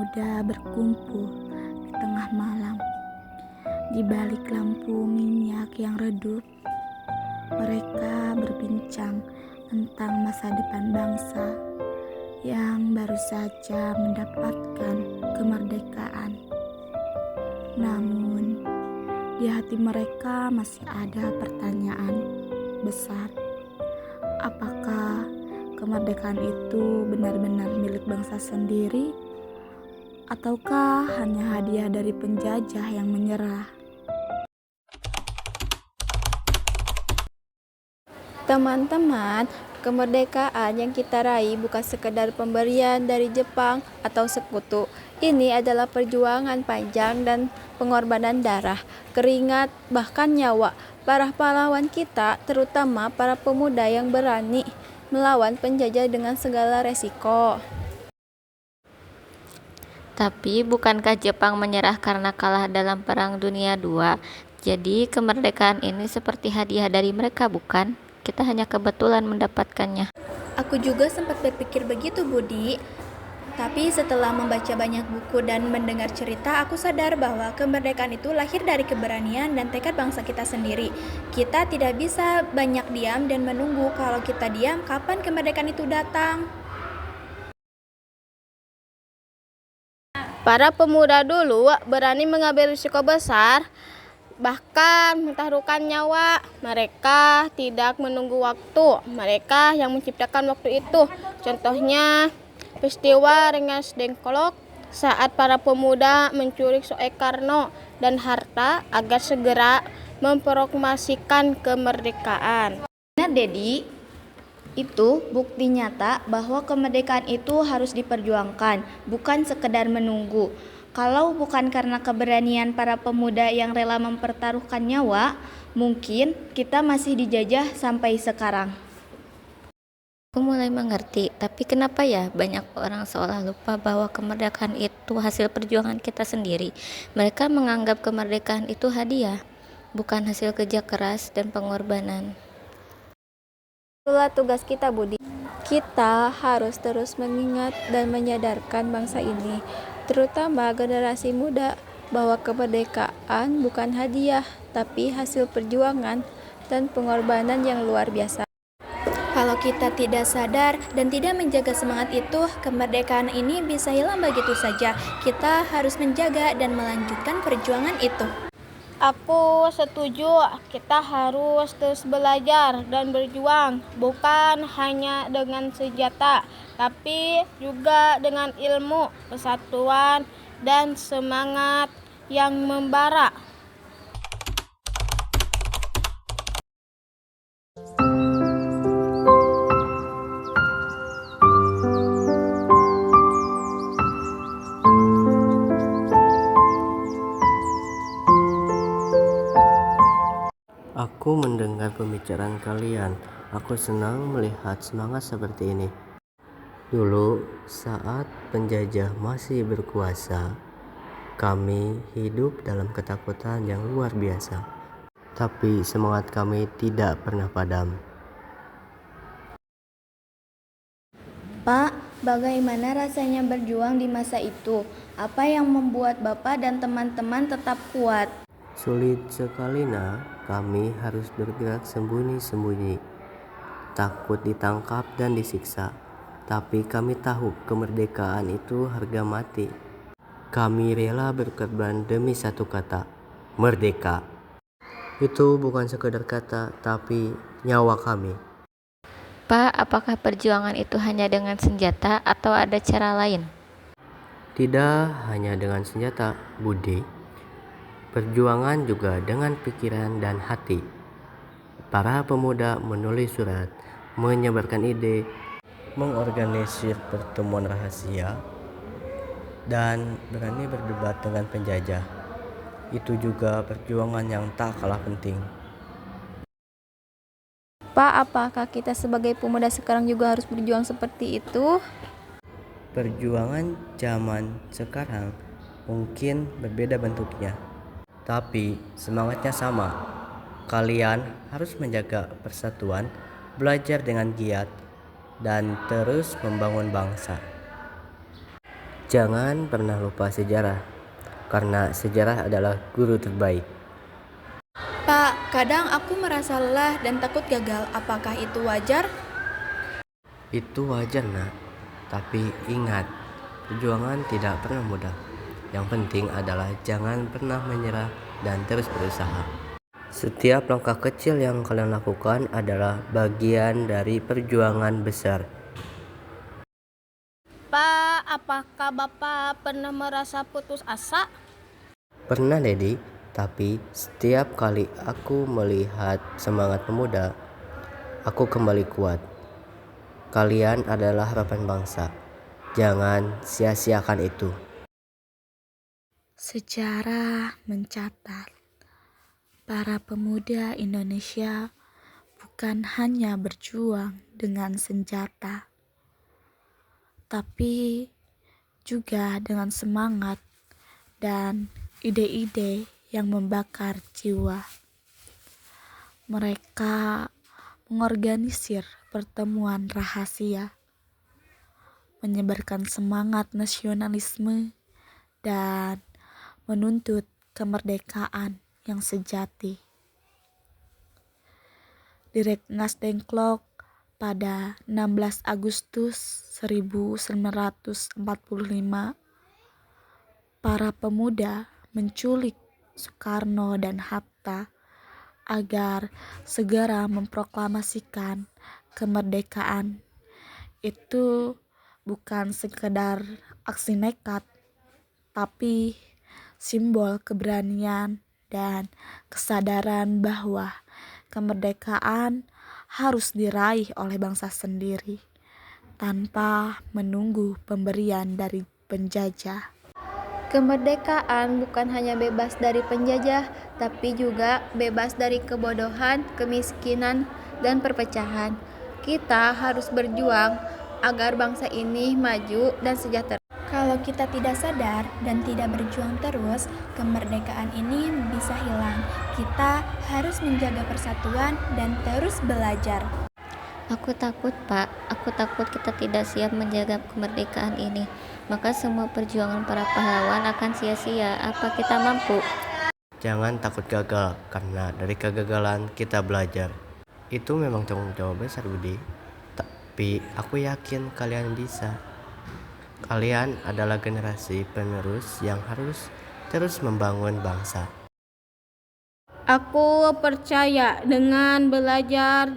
pemuda berkumpul di tengah malam. Di balik lampu minyak yang redup, mereka berbincang tentang masa depan bangsa yang baru saja mendapatkan kemerdekaan. Namun, di hati mereka masih ada pertanyaan besar. Apakah kemerdekaan itu benar-benar milik bangsa sendiri, ataukah hanya hadiah dari penjajah yang menyerah? Teman-teman, kemerdekaan yang kita raih bukan sekedar pemberian dari Jepang atau sekutu. Ini adalah perjuangan panjang dan pengorbanan darah, keringat, bahkan nyawa para pahlawan kita, terutama para pemuda yang berani melawan penjajah dengan segala resiko. Tapi bukankah Jepang menyerah karena kalah dalam Perang Dunia II? Jadi kemerdekaan ini seperti hadiah dari mereka, bukan? Kita hanya kebetulan mendapatkannya. Aku juga sempat berpikir begitu, Budi. Tapi setelah membaca banyak buku dan mendengar cerita, aku sadar bahwa kemerdekaan itu lahir dari keberanian dan tekad bangsa kita sendiri. Kita tidak bisa banyak diam dan menunggu. Kalau kita diam, kapan kemerdekaan itu datang? Para pemuda dulu berani mengambil risiko besar, bahkan mentaruhkan nyawa. Mereka tidak menunggu waktu, mereka yang menciptakan waktu itu. Contohnya peristiwa Rengas Dengklok saat para pemuda mencuri Soekarno dan harta agar segera memproklamasikan kemerdekaan. Benar, Dedi. Itu bukti nyata bahwa kemerdekaan itu harus diperjuangkan, bukan sekedar menunggu. Kalau bukan karena keberanian para pemuda yang rela mempertaruhkan nyawa, mungkin kita masih dijajah sampai sekarang. Aku mulai mengerti, tapi kenapa ya banyak orang seolah lupa bahwa kemerdekaan itu hasil perjuangan kita sendiri. Mereka menganggap kemerdekaan itu hadiah, bukan hasil kerja keras dan pengorbanan. Itulah tugas kita, Budi. Kita harus terus mengingat dan menyadarkan bangsa ini, terutama generasi muda, bahwa kemerdekaan bukan hadiah, tapi hasil perjuangan dan pengorbanan yang luar biasa. Kalau kita tidak sadar dan tidak menjaga semangat itu, kemerdekaan ini bisa hilang begitu saja. Kita harus menjaga dan melanjutkan perjuangan itu. Aku setuju, kita harus terus belajar dan berjuang, bukan hanya dengan senjata, tapi juga dengan ilmu, persatuan, dan semangat yang membara. Aku mendengar pembicaraan kalian. Aku senang melihat semangat seperti ini. Dulu, saat penjajah masih berkuasa, kami hidup dalam ketakutan yang luar biasa. Tapi semangat kami tidak pernah padam. Pak, bagaimana rasanya berjuang di masa itu? Apa yang membuat Bapak dan teman-teman tetap kuat? Sulit sekali, kami harus bergerak sembunyi-sembunyi, takut ditangkap dan disiksa. Tapi kami tahu kemerdekaan itu harga mati. Kami rela berkorban demi satu kata, merdeka. Itu bukan sekedar kata, tapi nyawa kami. Pak, apakah perjuangan itu hanya dengan senjata atau ada cara lain? Tidak hanya dengan senjata, Budi. Perjuangan juga dengan pikiran dan hati. Para pemuda menulis surat, menyebarkan ide, mengorganisir pertemuan rahasia, dan berani berdebat dengan penjajah. Itu juga perjuangan yang tak kalah penting. Pak, apakah kita sebagai pemuda sekarang juga harus berjuang seperti itu? Perjuangan zaman sekarang mungkin berbeda bentuknya, tapi semangatnya sama. Kalian harus menjaga persatuan, belajar dengan giat, dan terus membangun bangsa. Jangan pernah lupa sejarah, karena sejarah adalah guru terbaik. Pak, kadang aku merasa lelah dan takut gagal. Apakah itu wajar? Itu wajar nak, tapi ingat, perjuangan tidak pernah mudah. Yang penting adalah jangan pernah menyerah dan terus berusaha. Setiap langkah kecil yang kalian lakukan adalah bagian dari perjuangan besar. Pak, apakah Bapak pernah merasa putus asa? Pernah Dedi, tapi setiap kali aku melihat semangat pemuda, aku kembali kuat. Kalian adalah harapan bangsa. Jangan sia-siakan itu. Sejarah mencatat para pemuda Indonesia bukan hanya berjuang dengan senjata, tapi juga dengan semangat dan ide-ide yang membakar jiwa. Mereka mengorganisir pertemuan rahasia, menyebarkan semangat nasionalisme, dan menuntut kemerdekaan yang sejati. Di Rengas Dengklok pada 16 Agustus 1945, para pemuda menculik Soekarno dan Hatta agar segera memproklamasikan kemerdekaan. Itu bukan sekedar aksi nekat, tapi simbol keberanian dan kesadaran bahwa kemerdekaan harus diraih oleh bangsa sendiri tanpa menunggu pemberian dari penjajah. Kemerdekaan bukan hanya bebas dari penjajah, tapi juga bebas dari kebodohan, kemiskinan, dan perpecahan. Kita harus berjuang agar bangsa ini maju dan sejahtera. Kalau kita tidak sadar dan tidak berjuang terus, kemerdekaan ini bisa hilang. Kita harus menjaga persatuan dan terus belajar. Aku takut, Pak. Aku takut kita tidak siap menjaga kemerdekaan ini. Maka semua perjuangan para pahlawan akan sia-sia. Apa kita mampu? Jangan takut gagal, karena dari kegagalan kita belajar. Itu memang tanggung jawab besar Budi, tapi aku yakin kalian bisa. Kalian adalah generasi penerus yang harus terus membangun bangsa. Aku percaya dengan belajar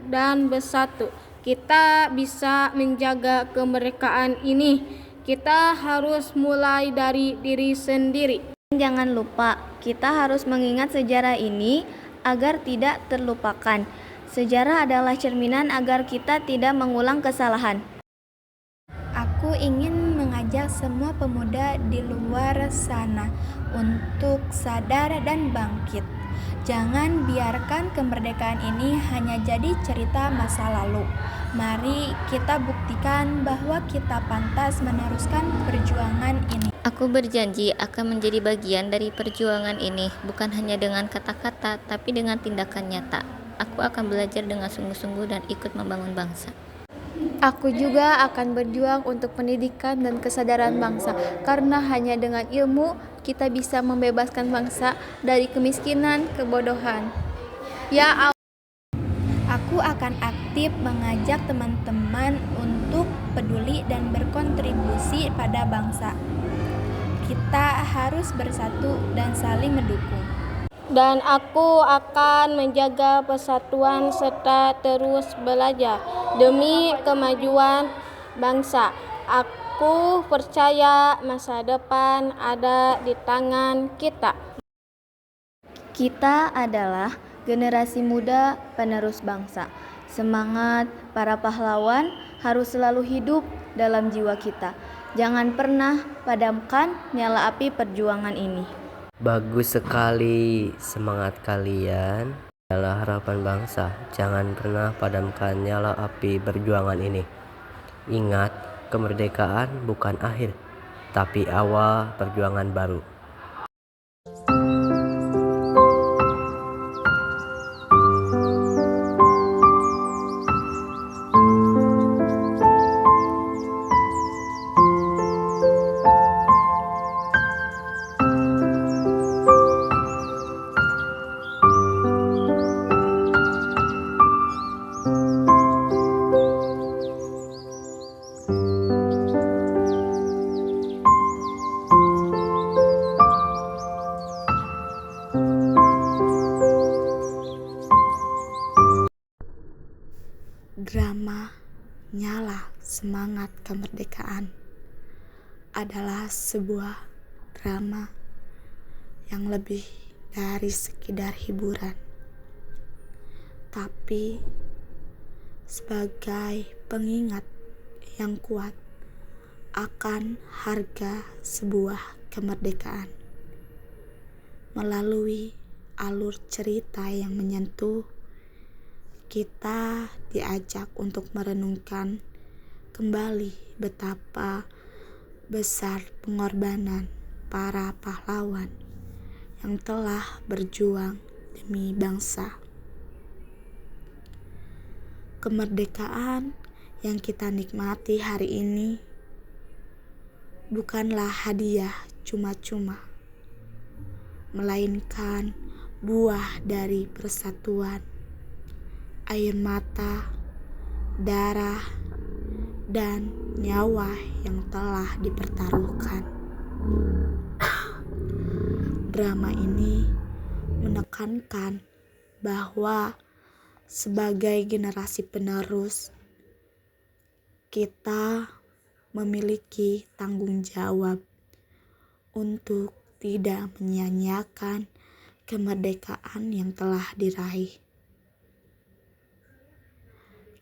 dan bersatu, kita bisa menjaga kemerdekaan ini. Kita harus mulai dari diri sendiri. Jangan lupa, kita harus mengingat sejarah ini agar tidak terlupakan. Sejarah adalah cerminan agar kita tidak mengulang kesalahan. Aku ingin mengajak semua pemuda di luar sana untuk sadar dan bangkit. Jangan biarkan kemerdekaan ini hanya jadi cerita masa lalu. Mari kita buktikan bahwa kita pantas meneruskan perjuangan ini. Aku berjanji akan menjadi bagian dari perjuangan ini, bukan hanya dengan kata-kata, tapi dengan tindakan nyata. Aku akan belajar dengan sungguh-sungguh dan ikut membangun bangsa. Aku juga akan berjuang untuk pendidikan dan kesadaran bangsa, karena hanya dengan ilmu kita bisa membebaskan bangsa dari kemiskinan, kebodohan. Ya Allah. Aku akan aktif mengajak teman-teman untuk peduli dan berkontribusi pada bangsa. Kita harus bersatu dan saling mendukung. Dan aku akan menjaga persatuan serta terus belajar demi kemajuan bangsa. Aku percaya masa depan ada di tangan kita. Kita adalah generasi muda penerus bangsa. Semangat para pahlawan harus selalu hidup dalam jiwa kita. Jangan pernah padamkan nyala api perjuangan ini. Bagus sekali, semangat kalian adalah harapan bangsa. Jangan pernah padamkan nyala api perjuangan ini. Ingat, kemerdekaan bukan akhir, tapi awal perjuangan baru. semangat kemerdekaan adalah sebuah drama yang lebih dari sekedar hiburan, tapi sebagai pengingat yang kuat akan harga sebuah kemerdekaan. Melalui alur cerita yang menyentuh, kita diajak untuk merenungkan kembali betapa besar pengorbanan para pahlawan yang telah berjuang demi bangsa. Kemerdekaan yang kita nikmati hari ini bukanlah hadiah cuma-cuma, melainkan buah dari persatuan, air mata, darah, dan nyawa yang telah dipertaruhkan. Drama ini menekankan bahwa sebagai generasi penerus, kita memiliki tanggung jawab untuk tidak menyia-nyiakan kemerdekaan yang telah diraih.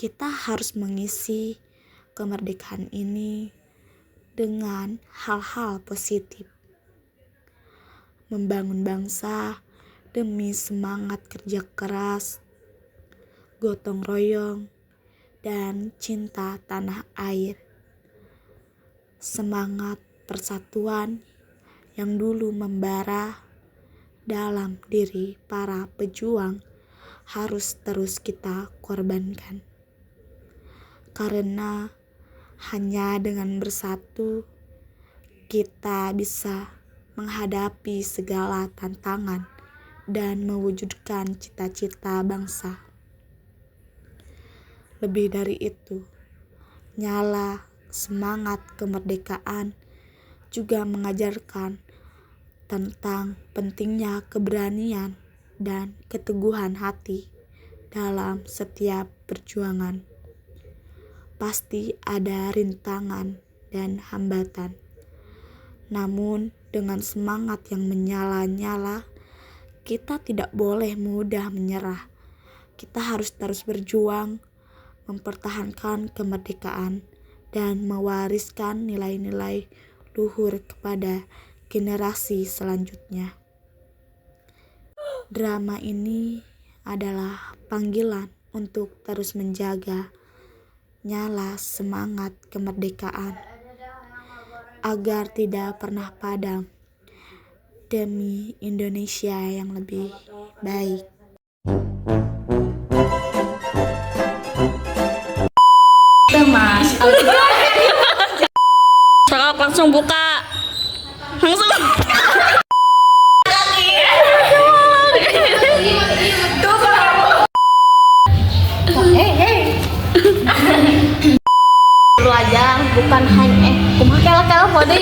Kita harus mengisi kemerdekaan ini dengan hal-hal positif, membangun bangsa demi semangat kerja keras, gotong royong, dan cinta tanah air. Semangat persatuan yang dulu membara dalam diri para pejuang harus terus kita korbankan. Karena hanya dengan bersatu kita bisa menghadapi segala tantangan dan mewujudkan cita-cita bangsa. Lebih dari itu, nyala semangat kemerdekaan juga mengajarkan tentang pentingnya keberanian dan keteguhan hati dalam setiap perjuangan. Pasti ada rintangan dan hambatan. Namun dengan semangat yang menyala-nyala, kita tidak boleh mudah menyerah. Kita harus terus berjuang, mempertahankan kemerdekaan, dan mewariskan nilai-nilai luhur kepada generasi selanjutnya. Drama ini adalah panggilan untuk terus menjaga nyala semangat kemerdekaan agar tidak pernah padam demi Indonesia yang lebih baik. Mas, Sokak langsung buka, langsung. Lu aja bukan hanya kumaha kela-kela podi.